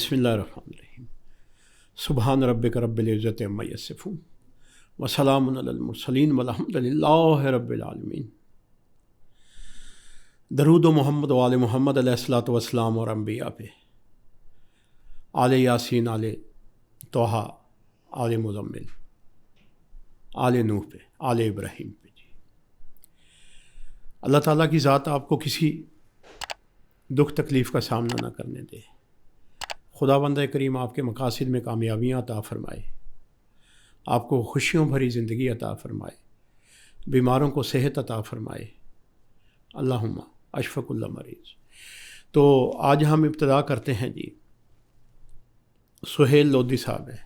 بسم اللہ الرحمن الرحیم سبحان ربک رب العزت عما یصفون وسلام علی المرسلین والحمد للہ رب العالمین۔ درود و محمد و آل محمد علیہ الصلوۃ والسلام اور انبیاء پہ، آل یاسین، آل طٰہٰ، آل مزمل، آل نوح پہ، آل ابراہیم پہ جی۔ اللہ تعالیٰ کی ذات آپ کو کسی دکھ تکلیف کا سامنا نہ کرنے دے۔ خدا بندہ کریم آپ کے مقاصد میں کامیابیاں عطا فرمائے، آپ کو خوشیوں بھری زندگی عطا فرمائے، بیماروں کو صحت عطا فرمائے، اللہم اشفق اللہ مریض۔ تو آج ہم ابتدا کرتے ہیں جی، سہیل لودھی صاحب ہیں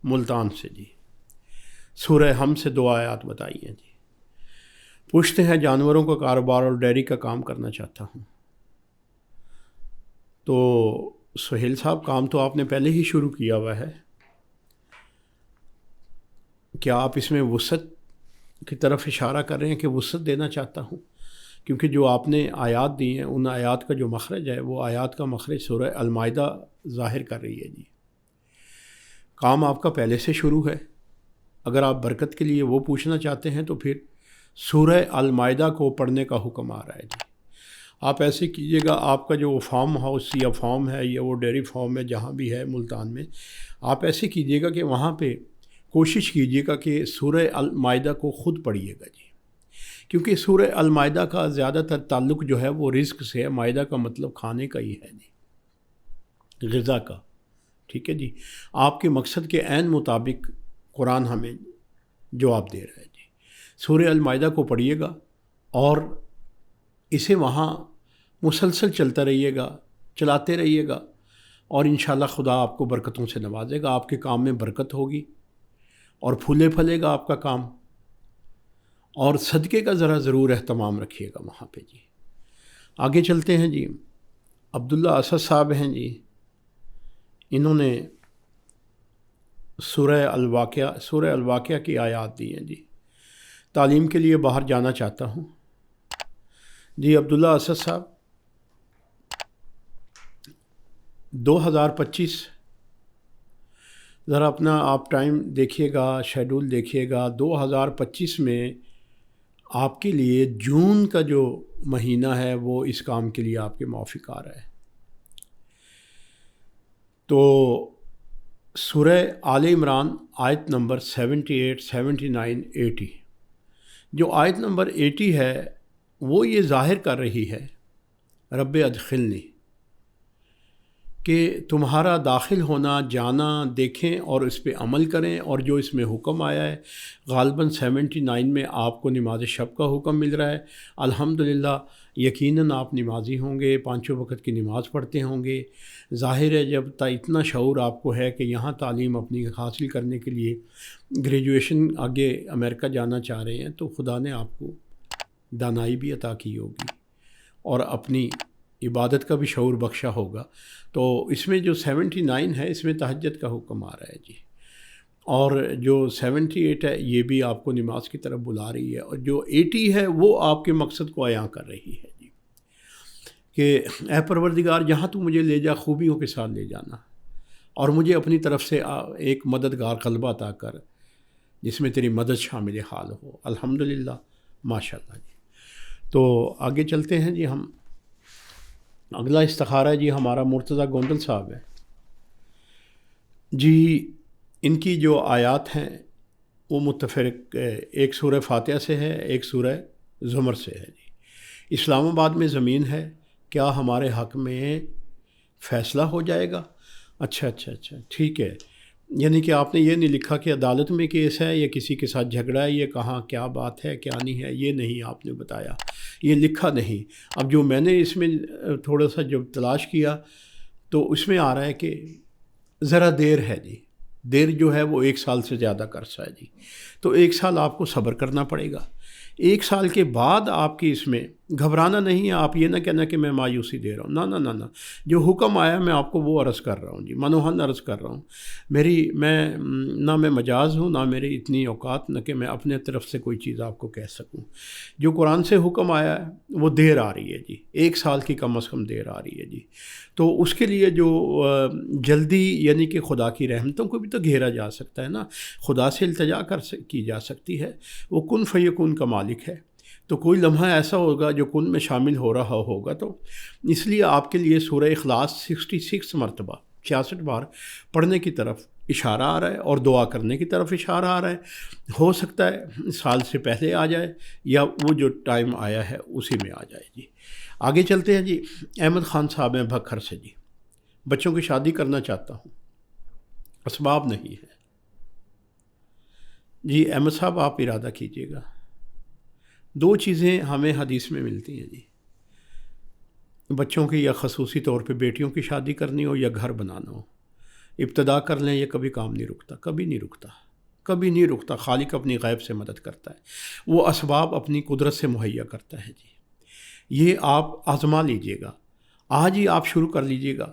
ملتان سے جی، سورہ ہم سے 2 آیات بتائی ہیں جی۔ پوچھتے ہیں جانوروں کا کاروبار اور ڈیری کا کام کرنا چاہتا ہوں۔ تو سہیل صاحب، کام تو آپ نے پہلے ہی شروع کیا ہوا ہے، کیا آپ اس میں وسعت کی طرف اشارہ کر رہے ہیں کہ وسعت دینا چاہتا ہوں؟ کیونکہ جو آپ نے آیات دی ہیں ان آیات کا جو مخرج ہے وہ آیات کا مخرج سورہ المائدہ ظاہر کر رہی ہے جی۔ کام آپ کا پہلے سے شروع ہے، اگر آپ برکت کے لیے وہ پوچھنا چاہتے ہیں تو پھر سورہ المائدہ کو پڑھنے کا حکم آ رہا ہے جی۔ آپ ایسے کیجئے گا، آپ کا جو فارم ہاؤس یا فارم ہے یا وہ ڈیری فارم ہے جہاں بھی ہے ملتان میں، آپ ایسے کیجئے گا کہ وہاں پہ کوشش کیجئے گا کہ سورہ المائدہ کو خود پڑھیے گا جی، کیونکہ سورہ المائدہ کا زیادہ تر تعلق جو ہے وہ رزق سے ہے۔ مائدہ کا مطلب کھانے کا ہی ہے جی، غذا کا، ٹھیک ہے جی۔ آپ کے مقصد کے عین مطابق قرآن ہمیں جواب دے رہا ہے جی۔ سورہ المائدہ کو پڑھیے گا اور اسے وہاں مسلسل چلتا رہیے گا، چلاتے رہیے گا، اور انشاءاللہ خدا آپ کو برکتوں سے نوازے گا، آپ کے کام میں برکت ہوگی اور پھولے پھلے گا آپ کا کام۔ اور صدقے کا ضرور اہتمام رکھیے گا وہاں پہ جی۔ آگے چلتے ہیں جی۔ عبداللہ اسد صاحب ہیں جی، انہوں نے سورہ الواقعہ کی آیات دی ہیں جی۔ تعلیم کے لیے باہر جانا چاہتا ہوں جی۔ عبداللہ اسد صاحب، 2025 ذرا اپنا آپ ٹائم دیکھیے گا، شیڈول دیکھیے گا۔ 2025 میں آپ کے لیے جون کا جو مہینہ ہے وہ اس کام کے لیے آپ کے موافق آ رہا ہے۔ تو سورہ آل عمران آیت نمبر 78، 79، 80، جو آیت نمبر 80 ہے وہ یہ ظاہر کر رہی ہے، رب ادخلنی، کہ تمہارا داخل ہونا، جانا دیکھیں اور اس پہ عمل کریں، اور جو اس میں حکم آیا ہے غالباً 79 میں آپ کو نماز شب کا حکم مل رہا ہے۔ الحمدللہ، یقیناً آپ نمازی ہوں گے، 5 وقت کی نماز پڑھتے ہوں گے۔ ظاہر ہے جب اتنا شعور آپ کو ہے کہ یہاں تعلیم اپنی حاصل کرنے کے لیے گریجویشن آگے امریکہ جانا چاہ رہے ہیں، تو خدا نے آپ کو دانائی بھی عطا کی ہوگی اور اپنی عبادت کا بھی شعور بخشا ہوگا۔ تو اس میں جو 79 ہے اس میں تہجد کا حکم آ رہا ہے جی، اور جو 78 ہے یہ بھی آپ کو نماز کی طرف بلا رہی ہے، اور جو 80 ہے وہ آپ کے مقصد کو عیاں کر رہی ہے جی، کہ اے پروردگار جہاں تو مجھے لے جا خوبیوں کے ساتھ لے جانا، اور مجھے اپنی طرف سے ایک مددگار قلبہ عطا کر جس میں تیری مدد شامل حال ہو۔ الحمدللہ، ماشاءاللہ جی۔ تو آگے چلتے ہیں جی۔ ہم اگلا استخارہ جی ہمارا مرتضیٰ گوندل صاحب ہے جی۔ ان کی جو آیات ہیں وہ متفرق، ایک سورہ فاتحہ سے ہے، ایک سورہ زمر سے ہے جی۔ اسلام آباد میں زمین ہے، کیا ہمارے حق میں فیصلہ ہو جائے گا؟ اچھا، ٹھیک ہے۔ یعنی کہ آپ نے یہ نہیں لکھا کہ عدالت میں کیس ہے یا کسی کے ساتھ جھگڑا ہے، یہ کہاں کیا بات ہے کیا نہیں ہے، یہ نہیں آپ نے بتایا، یہ لکھا نہیں۔ اب جو میں نے اس میں تھوڑا سا جب تلاش کیا تو اس میں آ رہا ہے کہ ذرا دیر ہے جی، دیر جو ہے وہ 1 سال سے زیادہ کا عرصہ ہے جی۔ تو 1 سال آپ کو صبر کرنا پڑے گا۔ 1 سال کے بعد آپ کی اس میں گھبرانا نہیں ہے، آپ یہ نہ کہنا کہ میں مایوسی دے رہا ہوں، نہ نہ نہ نہ، جو حکم آیا میں آپ کو وہ عرض کر رہا ہوں جی، منوہن عرض کر رہا ہوں۔ میں مجاز ہوں، نہ میری اتنی اوقات، نہ کہ میں اپنے طرف سے کوئی چیز آپ کو کہہ سکوں۔ جو قرآن سے حکم آیا ہے وہ دیر آ رہی ہے جی، 1 سال کی کم از کم دیر آ رہی ہے جی۔ تو اس کے لیے جو جلدی، یعنی کہ خدا کی رحمتوں کو بھی تو گھیرا جا سکتا ہے نا، خدا سے التجا کی جا سکتی ہے، وہ کن فیکون کا مالک ہے۔ تو کوئی لمحہ ایسا ہوگا جو کن میں شامل ہو رہا ہوگا، تو اس لیے آپ کے لیے سورہ اخلاص 66 مرتبہ 66 بار پڑھنے کی طرف اشارہ آ رہا ہے، اور دعا کرنے کی طرف اشارہ آ رہا ہے۔ ہو سکتا ہے سال سے پہلے آ جائے، یا وہ جو ٹائم آیا ہے اسی میں آ جائے جی۔ آگے چلتے ہیں جی۔ احمد خان صاحب ہیں بھکھر سے جی، بچوں کی شادی کرنا چاہتا ہوں، اسباب نہیں ہے جی۔ احمد صاحب آپ ارادہ کیجیے گا، 2 چیزیں ہمیں حدیث میں ملتی ہیں جی، بچوں کی یا خصوصی طور پہ بیٹیوں کی شادی کرنی ہو یا گھر بنانا ہو، ابتدا کر لیں، یہ کبھی کام نہیں رکتا، کبھی نہیں رکتا، کبھی نہیں رکتا۔ خالق اپنی غیب سے مدد کرتا ہے، وہ اسباب اپنی قدرت سے مہیا کرتا ہے جی۔ یہ آپ آزما لیجئے گا، آج ہی آپ شروع کر لیجئے گا،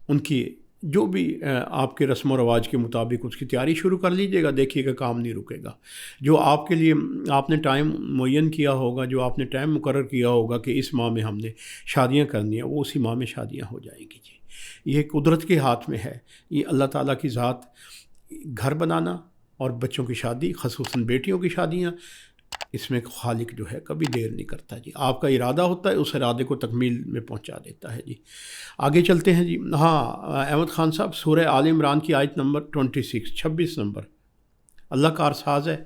ان کی جو بھی آپ کے رسم و رواج کے مطابق اس کی تیاری شروع کر لیجئے گا، دیکھیے گا کام نہیں رکے گا۔ جو آپ کے لیے آپ نے ٹائم معین کیا ہوگا، جو آپ نے ٹائم مقرر کیا ہوگا کہ اس ماہ میں ہم نے شادیاں کرنی ہیں، وہ اسی ماہ میں شادیاں ہو جائیں گی جی۔ یہ قدرت کے ہاتھ میں ہے، یہ اللہ تعالیٰ کی ذات۔ گھر بنانا اور بچوں کی شادی، خصوصاً بیٹیوں کی شادیاں، اس میں خالق جو ہے کبھی دیر نہیں کرتا جی۔ آپ کا ارادہ ہوتا ہے، اس ارادے کو تکمیل میں پہنچا دیتا ہے جی۔ آگے چلتے ہیں جی۔ ہاں احمد خان صاحب، سورہ آل عمران کی آیت نمبر 26 نمبر، اللہ کارساز ہے،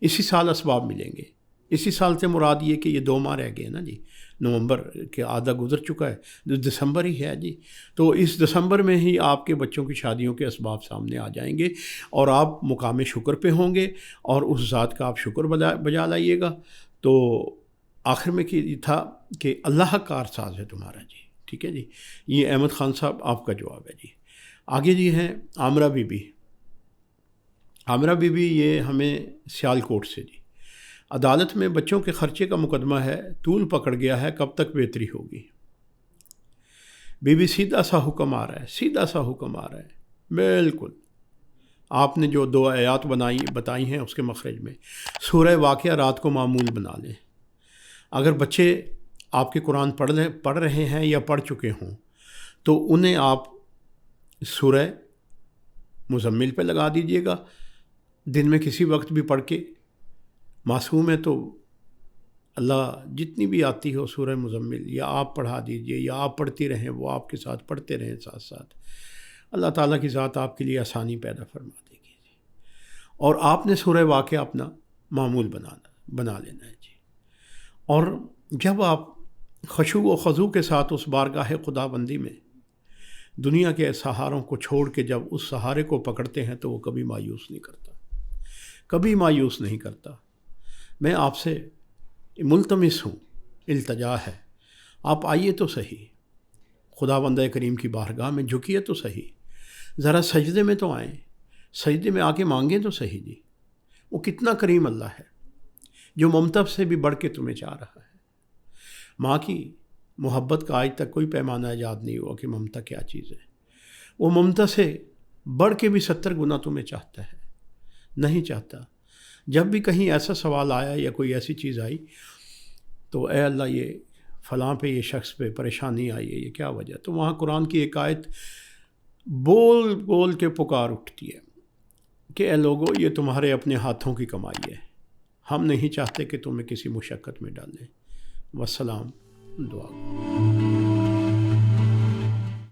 اسی سال اسباب ملیں گے۔ اسی سال سے مراد یہ کہ یہ 2 ماہ رہ گئے نا جی، نومبر کے آدھا گزر چکا ہے، دسمبر ہی ہے جی۔ تو اس دسمبر میں ہی آپ کے بچوں کی شادیوں کے اسباب سامنے آ جائیں گے، اور آپ مقام شکر پہ ہوں گے، اور اس ذات کا آپ شکر بجا لائیے گا۔ تو آخر میں یہ تھا کہ اللہ کارساز ہے تمہارا جی، ٹھیک ہے جی۔ یہ احمد خان صاحب آپ کا جواب ہے جی۔ آگے جی ہیں عامرہ بی بی۔ عامرہ بی بی یہ ہمیں سیالکوٹ سے جی۔ عدالت میں بچوں کے خرچے کا مقدمہ ہے، طول پکڑ گیا ہے، کب تک بہتری ہوگی؟ بی بی سیدھا سا حکم آ رہا ہے، سیدھا سا حکم آ رہا ہے، بالکل آپ نے جو 2 آیات بتائی ہیں اس کے مخرج میں، سورہ واقعہ رات کو معمول بنا لیں۔ اگر بچے آپ کے قرآن پڑھ رہے ہیں یا پڑھ چکے ہوں، تو انہیں آپ سورہ مزمل پہ لگا دیجئے گا، دن میں کسی وقت بھی پڑھ کے۔ معصوم ہے تو اللہ جتنی بھی آتی ہو سورہ مزمل، یا آپ پڑھا دیجئے یا آپ پڑھتی رہیں، وہ آپ کے ساتھ پڑھتے رہیں ساتھ ساتھ، اللہ تعالیٰ کی ذات آپ کے لیے آسانی پیدا فرما دے گی جی۔ اور آپ نے سورہ واقعہ اپنا معمول بنا لینا ہے جی۔ اور جب آپ خشوع و خضوع کے ساتھ اس بارگاہ خدا بندی میں دنیا کے سہاروں کو چھوڑ کے جب اس سہارے کو پکڑتے ہیں، تو وہ کبھی مایوس نہیں کرتا، کبھی مایوس نہیں کرتا۔ میں آپ سے ملتمس ہوں، التجا ہے، آپ آئیے تو صحیح، خدا بندہ کریم کی بارگاہ میں جھکیے تو صحیح، ذرا سجدے میں تو آئیں، سجدے میں آ کے مانگیں تو صحیح جی۔ وہ کتنا کریم اللہ ہے، جو ممتا سے بھی بڑھ کے تمہیں چاہ رہا ہے۔ ماں کی محبت کا آج تک کوئی پیمانہ ایجاد نہیں ہوا کہ ممتا کیا چیز ہے۔ وہ ممتا سے بڑھ کے بھی 70 گنا تمہیں چاہتا ہے، نہیں چاہتا۔ جب بھی کہیں ایسا سوال آیا یا کوئی ایسی چیز آئی، تو اے اللہ یہ فلاں پہ، یہ شخص پہ پریشانی آئی ہے، یہ کیا وجہ؟ تو وہاں قرآن کی ایک آیت بول بول کے پکار اٹھتی ہے کہ اے لوگو، یہ تمہارے اپنے ہاتھوں کی کمائی ہے، ہم نہیں چاہتے کہ تمہیں کسی مشقت میں ڈالیں۔ والسلام، دعا۔